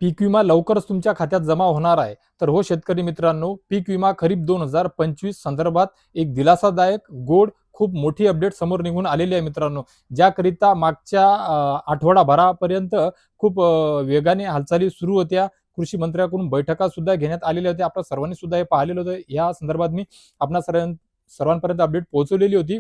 पीक विमा लवकरच तुमच्या खात्यात जमा होणार आहे. तर हो शेतकरी मित्रांनो, पीक विमा खरीप 2025 संदर्भात एक दिलासादायक, गोड, खूप मोठी अपडेट समोर निघून आलेली आहे मित्रांनो. ज्याकरिता मागच्या आठवडाभरापर्यंत खूप वेगाने हालचाली सुरू होत्या. कृषी मंत्र्याकडून बैठका सुद्धा घेण्यात आलेल्या होत्या. आपल्या सर्वांनी सुद्धा हे पाहिलेलं होतं. या संदर्भात मी आपल्या सर्वांपर्यंत अपडेट पोहोचवलेली होती.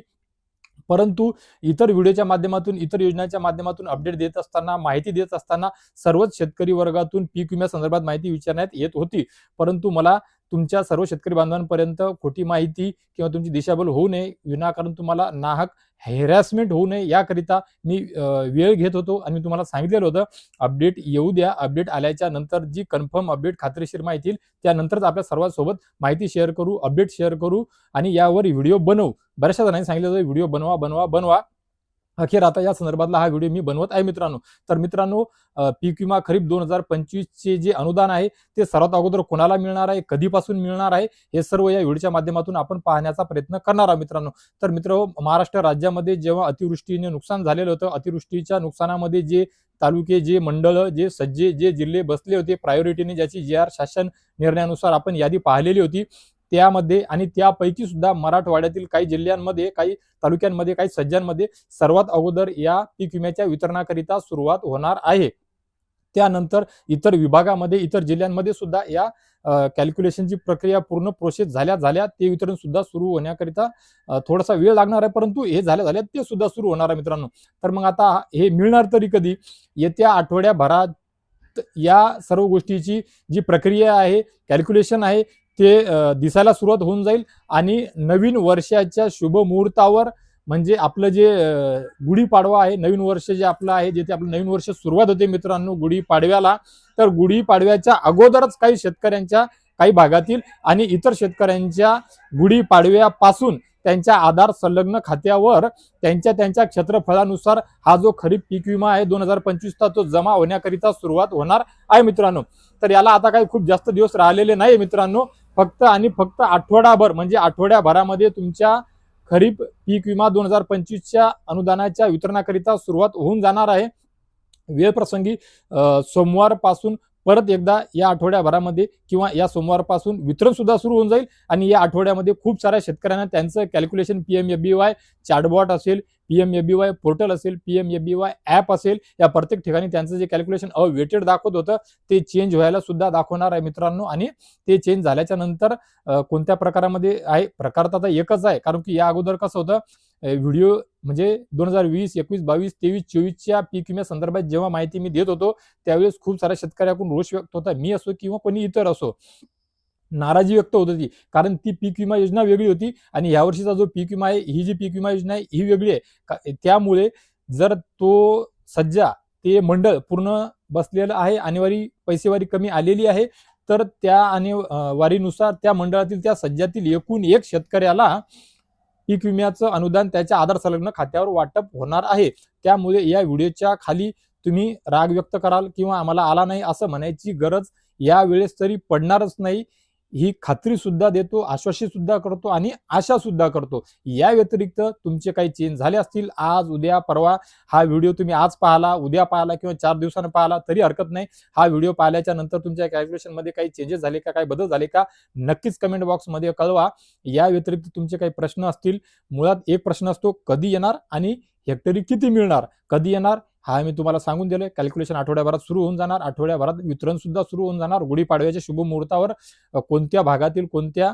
परंतु इतर व्हिडिओच्या माध्यमातून, इतर योजनांच्या माध्यमातून अपडेट देत असताना, माहिती देत असताना सर्वच शेतकरी वर्गातून पीक विम्यासंदर्भात माहिती विचारण्यात येत होती. परंतु मला तुमच्या सर्व शेतकरी बांधवांपर्यंत खोटी माहिती किंवा तुमची दिशाभूल होऊ नये, विनाकारण तुम्हाला नाहक हॅरॅसमेंट होऊ नये याकरिता मी वेळ घेत होतो आणि मी तुम्हाला सांगितलेलं होतं अपडेट येऊ द्या. अपडेट आल्याच्या नंतर जी कन्फर्म अपडेट खात्रीशीर माहिती येईल त्यानंतरच आपल्या सर्वांसोबत माहिती शेअर करू, अपडेट शेअर करू आणि यावर व्हिडिओ बनवू. बऱ्याचशा जणांनी सांगितलं होतं व्हिडिओ बनवा बनवा बनवा. अखेर आता या संदर्भातला हा व्हिडिओ मी बनवत आहे मित्रांनो. तर मित्रांनो, पीक विमा खरीप 2025 चे जे अनुदान आहे ते सर्वात अगोदर कोणाला मिळणार आहे, कधीपासून मिळणार आहे, हे सर्व या व्हिडिओच्या माध्यमातून आपण पाहण्याचा प्रयत्न करणार आहोत मित्रांनो. तर मित्रांनो, महाराष्ट्र राज्यामध्ये जेव्हा अतिवृष्टीने नुकसान झालेलं होतं, अतिवृष्टीच्या नुकसानामध्ये जे तालुके, जे मंडळ, जे सज्जे, जे जिल्हे बसले होते प्रायोरिटीने, ज्याची जी शासन निर्णयानुसार आपण यादी पाहिलेली होती, त्यामध्ये आणि त्यापैकी सुद्धा मराठवाड्यातील काही जिल्ह्यांमध्ये, काही तालुक्यांमध्ये, काही सज्जांमध्ये सर्वात अगोदर या पीक विम्याच्या वितरणाकरिता सुरुवात होणार आहे. त्यानंतर इतर विभागामध्ये, इतर जिल्ह्यांमध्ये सुद्धा या कॅल्क्युलेशनची प्रक्रिया पूर्ण प्रोसेस झाल्या ते वितरण सुद्धा सुरू होण्याकरिता थोडासा वेळ लागणार आहे, परंतु हे झाल्या ते सुद्धा सुरू होणार आहे मित्रांनो. तर मग आता हे मिळणार तरी कधी? येत्या आठवड्याभरात या सर्व गोष्टीची जी प्रक्रिया आहे, कॅल्क्युलेशन आहे, ते दिसायला सुरुवात होऊन जाईल आणि नवीन वर्षाच्या शुभ मुहूर्तावर, म्हणजे आपलं जे गुढीपाडवा आहे, नवीन वर्ष जे आपलं आहे, जिथे आपलं नवीन वर्ष सुरुवात होते मित्रांनो गुढीपाडव्याला, तर गुढीपाडव्याच्या अगोदरच काही शेतकऱ्यांच्या, काही भागातील आणि इतर शेतकऱ्यांच्या गुढीपाडव्यापासून त्यांच्या आधार संलग्न खात्यावर त्यांच्या क्षेत्रफळानुसार हा जो खरीप पीक विमा आहे 2025चा तो जमा होण्याकरिता सुरुवात होणार आहे मित्रांनो. तर याला आता काही खूप जास्त दिवस राहिलेले नाही मित्रांनो. फक्त आणि फक्त आठवडाभर, म्हणजे आठवड्याभरामध्ये तुमच्या खरीप पीक विमा 2025च्या अनुदानाच्या वितरणाकरिता सुरुवात होऊन जाणार आहे. वेळ प्रसंगी सोमवारपासून परत एकदा या आठवड्याभरामध्ये किंवा या सोमवारपासून वितरण सुद्धा सुरू होऊन जाईल आणि या आठवड्यामध्ये खूप साऱ्या शेतकऱ्यांना त्यांचं कॅल्क्युलेशन PMFBY चॅटबॉट असेल, PMFBY पोर्टल असेल, PMFBY ॲप असेल, या प्रत्येक ठिकाणी त्यांचं जे कॅल्क्युलेशन अवेटेड दाखवत होतं ते चेंज व्हायला सुद्धा दाखवणार आहे मित्रांनो. आणि ते चेंज झाल्याच्या नंतर कोणत्या प्रकारामध्ये आहे, प्रकार तर आता एकच आहे, कारण की या अगोदर कसं होतं, व्हिडिओ म्हणजे 2020, 21, 22, 23, 24च्या पीक विम्या संदर्भात जेव्हा माहिती मी देत होतो त्यावेळेस खूप साऱ्या शेतकऱ्याकडून रोष व्यक्त होता, मी असो किंवा कोणी इतर असो, नाराजी व्यक्त होत होती, कारण ती पीक विमा योजना वेगळी होती आणि यावर्षीचा जो पीक विमा आहे, ही जी पीक विमा योजना आहे ही वेगळी आहे. त्यामुळे जर तो सज्जा, ते मंडळ पूर्ण बसलेलं आहे, आणीवारी पैसेवारी कमी आलेली आहे, तर त्या आणीवारीनुसार त्या मंडळातील, त्या सज्जातील एकूण एक शेतकऱ्याला पीक विम्याचं अनुदान त्याच्या आधार संलग्न खात्यावर वाटप होणार आहे. त्यामुळे या व्हिडिओच्या खाली तुम्ही राग व्यक्त कराल किंवा आम्हाला आला नाही असं म्हणायची गरज या वेळेस तरी पडणारच नाही. ही खात्री सुद्धा देतो, आश्वासित सुद्धा करतो आणि आशा सुद्धा करतो. या व्यतिरिक्त तुमचे काही चेंज झाले असतील, आज, उद्या, परवा, हा व्हिडिओ तुम्ही आज पाहिला, उद्या पाहिला किंवा 4 दिवसांनी पाहिला तरी हरकत नाही. हा व्हिडिओ पाहिल्याच्या नंतर तुमच्या कॅल्क्युलेशनमध्ये काही चेंजेस झाले का, काही बदल झाले का, नक्कीच कमेंट बॉक्समध्ये कळवा. या व्यतिरिक्त तुमचे काही प्रश्न असतील, मुळात एक प्रश्न असतो, कधी येणार आणि हेक्टरी किती मिळणार, कधी येणार, हा मी तुम्हाला सांगून दिलोय. कॅल्क्युलेशन आठवड्याभरात सुरू होऊन जाणार, आठवड्याभरात वितरण सुद्धा सुरू होऊन जाणार. गुढीपाडव्याच्या शुभ मुहूर्तावर कोणत्या भागातील, कोणत्या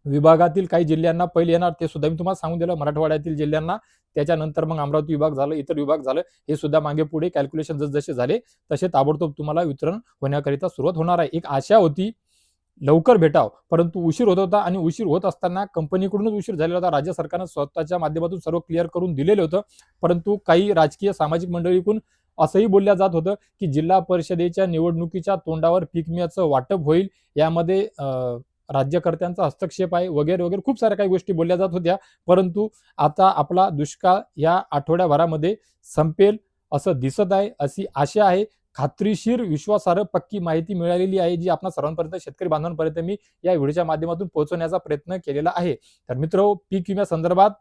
विभागातील काही जिल्ह्यांना पहिले येणार ते सुद्धा मी तुम्हाला सांगून दिलं. मराठवाड्यातील जिल्ह्यांना, त्याच्यानंतर मग अमरावती विभाग झालं, इतर विभाग झालं, हे सुद्धा मागे पुढे कॅल्क्युलेशन जसे झाले तसे ताबडतोब तुम्हाला वितरण होण्याकरिता सुरुवात होणार आहे. एक आशा होती लवकर भेटाव, परंतु उशीर होत होता आणि उशीर होत असताना कंपनीकडूनच उशीर झालेला होता. राज्य सरकारनं स्वतःच्या माध्यमातून सर्व क्लिअर करून दिलेलं होतं, परंतु काही राजकीय सामाजिक मंडळीकडून असंही बोलल्या जात होतं की जिल्हा परिषदेच्या निवडणुकीच्या तोंडावर पीक विम्याचं वाटप होईल, यामध्ये राज्यकर्त्यांचा हस्तक्षेप आहे वगैरे वगैरे खूप साऱ्या काही गोष्टी बोलल्या जात होत्या. परंतु आता आपला दुष्काळ या आठवड्याभरामध्ये संपेल असं दिसत आहे, अशी आशा आहे. खात्रीशीर, विश्वासार्ह, पक्की माहिती मिळालेली आहे, जी आपल्या सर्वांपर्यंत, शेतकरी बांधवांपर्यंत मी या व्हिडिओच्या माध्यमातून पोहोचवण्याचा प्रयत्न केलेला आहे. तर मित्र, पीक विम्या संदर्भात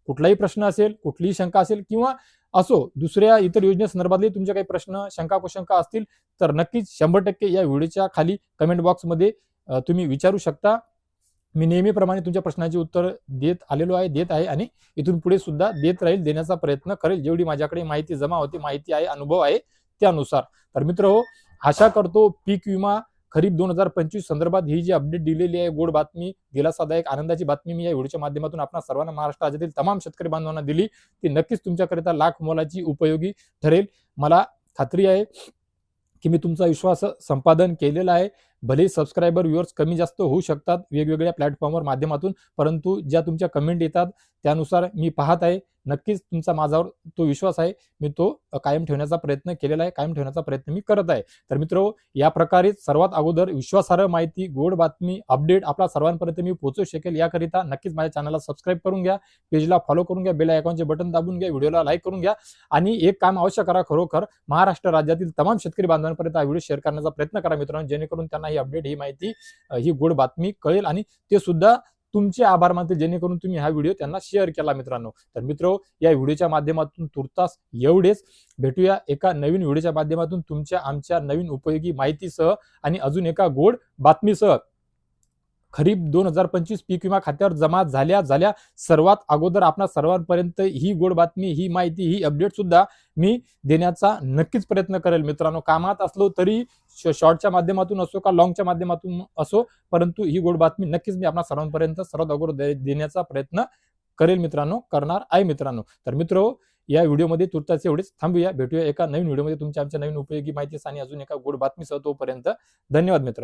कुठलाही प्रश्न असेल, कुठलीही शंका असेल किंवा असो दुसऱ्या इतर योजनेसंदर्भातले तुमचे काही प्रश्न, शंका, कुशंका असतील तर नक्कीच 100% या व्हिडिओच्या खाली कमेंट बॉक्समध्ये तुम्ही विचारू शकता. मी नेहमीप्रमाणे तुमच्या प्रश्नाची उत्तर देत आलेलो आहे, देत आहे आणि इथून पुढे सुद्धा देत राहील, देण्याचा प्रयत्न करेल. जेवढी माझ्याकडे माहिती जमा होती, माहिती आहे, अनुभव आहे त्यानुसार. तर मित्रहो, आशा करतो पीक विमा खरीप 2025 संदर्भात ही जी अपडेट दिलेली आहे, गोड बातमी, दिलासादायक आनंदाची बातमी मी या व्हिडिओच्या माध्यमातून आपणा सर्वांना, महाराष्ट्र राज्यातील तमाम शेतकरी बांधवांना दिली. ती नक्कीच तुमच्याकरिता लाख मोलाची उपयोगी ठरेल. मला खात्री आहे की मी तुमचा विश्वास संपादन केलेला आहे. भले सबस्क्रायबर व्ह्यूअर्स कमी जास्त होऊ शकतात वेगवेगळ्या प्लॅटफॉर्मवर माध्यमातून, परंतु ज्या तुमच्या कमेंट येतात त्यानुसार मी पाहत आहे. नक्कीच तुमचा माझ्यावर तो विश्वास आहे. मी तो कायम ठेवण्याचा प्रयत्न केलेला आहे, कायम ठेवण्याचा प्रयत्न मी करत आहे. तर मित्रो, या प्रकारे सर्वात अगोदर विश्वासार्ह माहिती, गोड बातमी, अपडेट आपल्या सर्वांपर्यंत मी पोहोचू शकेल याकरिता नक्कीच माझ्या चॅनलला सबस्क्राईब करून घ्या, पेजला फॉलो करून घ्या, बेल आयकॉनचे बटन दाबून घ्या, व्हिडिओला लाईक करून घ्या आणि एक काम अवश्य करा, खरोखर महाराष्ट्र राज्यातील तमाम शेतकरी बांधवांपर्यंत हा व्हिडिओ शेअर करण्याचा प्रयत्न करा मित्रांनो, जेणेकरून त्यांना ही अपडेट, ही माहिती, ही गोड बातमी कळेल आणि ते सुद्धा तुमचे आभार मानतील, जेणेकरून तुम्ही हा व्हिडिओ त्यांना शेअर केला मित्रांनो. तर मित्रो, या व्हिडिओच्या माध्यमातून तुर्तास एवढेच. भेटूया एका नवीन व्हिडिओच्या माध्यमातून तुमच्या आमच्या नवीन उपयोगी माहितीसह आणि अजून एका गोड बातमीसह. खरीप 2025 पीक विमा खात्यावर जमा झाल्या सर्वात अगोदर आपणा सर्वांपर्यंत ही गोड बातमी, ही माहिती, ही अपडेट सुद्धा मी देण्याचा नक्कीच प्रयत्न करेल मित्रांनो. कामात असलो तरी शॉर्टच्या माध्यमातून असो का लॉंगच्या माध्यमातून असो, परंतु ही गोड बातमी नक्कीच मी आपणा सर्वांपर्यंत सर्वात अगोदर देण्याचा प्रयत्न करेल मित्रांनो, करणार आहे मित्रांनो. तर मित्रो, या व्हिडिओमध्ये तुर्तास एवढेच. थांबूया, भेटूया एका नवीन व्हिडिओमध्ये तुमच्या आमच्या नवीन उपयोगी माहिती आणि अजून एका गोड बातमीसह. तोपर्यंत धन्यवाद मित्रांनो.